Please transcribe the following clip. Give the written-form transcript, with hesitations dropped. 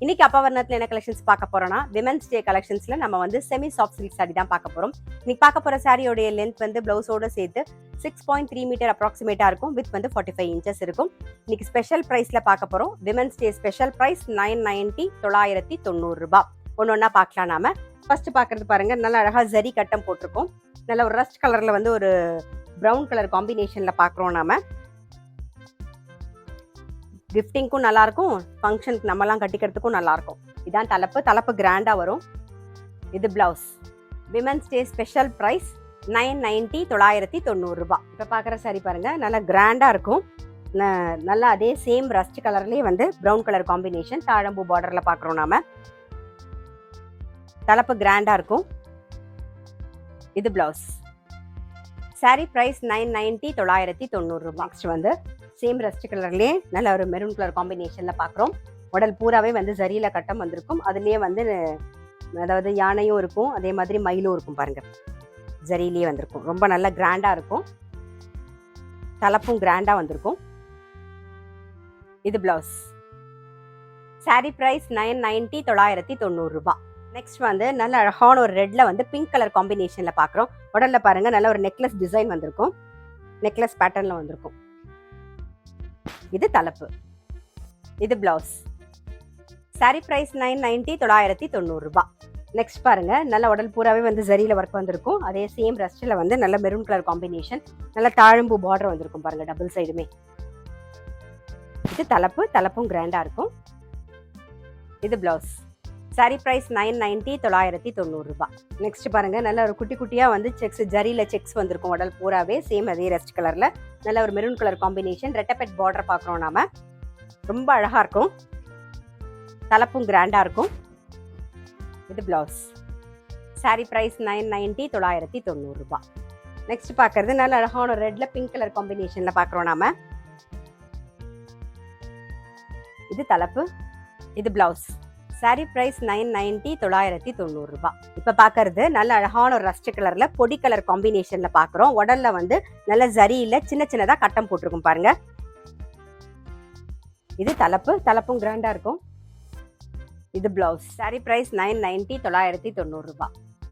இன்னைக்கு அப்பா வர்ணத்துல என்ன கலெக்ஷன்ஸ் பார்க்க போறோம்னா விமென்ஸ் டே கலெக்ஷன்ஸ்ல நம்ம வந்து செமி சாஃப்ட் சில்க் சாரி தான் பார்க்க போறோம். இன்னைக்கு பார்க்க போற சாரியோட லென்த் வந்து பிளவுஸோட சேர்த்து 6.3 மீட்டர் அப்ராக்சிமேட்டா இருக்கும். வித் வந்து 45 இன்ச்சஸ் இருக்கும். இன்னைக்கு ஸ்பெஷல் பிரைஸ்ல பார்க்க போறோம். விமென்ஸ் டே ஸ்பெஷல் பிரைஸ் 990 990 ரூபாய். ஒன்னொன்னா பார்க்கலாம். நாம ஃபர்ஸ்ட் பாக்குறது பாருங்க, நல்ல அழகா ஜரி கட்டம் போட்டிருக்கோம். நல்ல ஒரு ரஸ்ட் கலர்ல வந்து ஒரு பிரவுன் கலர் காம்பினேஷன்ல பாக்குறோம். நாம கிஃப்டிங்க்கும் நல்லா இருக்கும், ஃபங்க்ஷனுக்கு நம்மலாம் கட்டிக்கிறதுக்கும் நல்லா இருக்கும். இதான் தலைப்பு கிராண்டா வரும். இது blouse. Women's day special price 990 990 ரூபாய். இப்போ பார்க்குற சாரி பாருங்க, நல்லா கிராண்டா இருக்கும். நல்லா அதே சேம் ரஸ்ட் கலர்லேயே வந்து ப்ரௌன் கலர் காம்பினேஷன் தாழம்பூ பார்டர்ல பார்க்குறோம். நாம தலைப்பு கிராண்டா இருக்கும். இது பிளவுஸ். சாரி பிரைஸ் 990 990 ரூபாய். நெக்ஸ்ட் வந்து சேம் ரஸ்ட் கலர்லேயே நல்ல ஒரு மெரூன் கலர் காம்பினேஷன்ல பார்க்குறோம். உடல் பூராவே வந்து ஜரியில கட்டம் வந்திருக்கும். அதுலேயே வந்து அதாவது யானையும் இருக்கும், அதே மாதிரி மயிலும் இருக்கும். பாருங்க, ஜரியிலேயே வந்திருக்கும். ரொம்ப நல்ல கிராண்டா இருக்கும். தலைப்பும் கிராண்டா வந்திருக்கும். இது பிளவுஸ். சாரி பிரைஸ் 990 990 ரூபாய். நெக்ஸ்ட் வந்து நல்ல அழகான ஒரு ரெட்ல வந்து பிங்க் கலர் காம்பினேஷன்ல பார்க்குறோம். உடல்ல பாருங்க நல்ல ஒரு நெக்லஸ் டிசைன் வந்திருக்கும். நெக்லஸ் பேட்டர்ன்ல வந்திருக்கும். இது தலைப்பு. இது பிளவுஸ். சாரி பிரைஸ் 990 990 ரூபாய். நெக்ஸ்ட் பாருங்க, நல்ல உடல் பூராவே வந்து ஜரியில ஒர்க் வந்திருக்கும். அதே சேம் ரஸ்ட்ல வந்து நல்ல மெரூன் கலர் காம்பினேஷன், நல்ல தாழம்பூ பார்டர் வந்திருக்கும். பாருங்க, டபுள் சைடுமே. இது தலைப்பும் கிராண்டா இருக்கும். இது பிளவுஸ். சாரி பிரைஸ் 990 990 ரூபாய். நெக்ஸ்ட் பாருங்க, நல்ல ஒரு குட்டி குட்டியா வந்து செக்ஸ், ஜரியில செக்ஸ் வந்திருக்கும். உடல் பூராவே சேம் அதே ரெஸ்ட் கலர்ல நல்ல ஒரு மெரூன் கலர் காம்பினேஷன், ரெட்டப்பெட் பார்டர் பார்க்குறோம். நாம ரொம்ப அழகா இருக்கும். தலைப்பும் கிராண்டா இருக்கும். இது பிளவுஸ். சாரி பிரைஸ் 990 990 ரூபாய். நெக்ஸ்ட் பார்க்கறது நல்ல அழகான ரெட்ல பிங்க் கலர் காம்பினேஷன்ல பார்க்குறோம். நாம இது தலைப்பு. இது பிளவுஸ். சாரி பிரைஸ் 990 990 ரூபாய். இப்ப பாக்குறது நல்ல அழகான ஒரு ரஸ்ட் கலர்ல பொடி கலர் காம்பினேஷன்ல பாக்குறோம். உடல்ல வந்து நல்ல ஜரியில சின்ன சின்னதா கட்டம் போட்டிருக்கும். பாருங்க, இது தலைப்பும் கிராண்டா இருக்கும். இது பிளவுஸ். சாரி பிரைஸ் 990 990 ரூபாய்.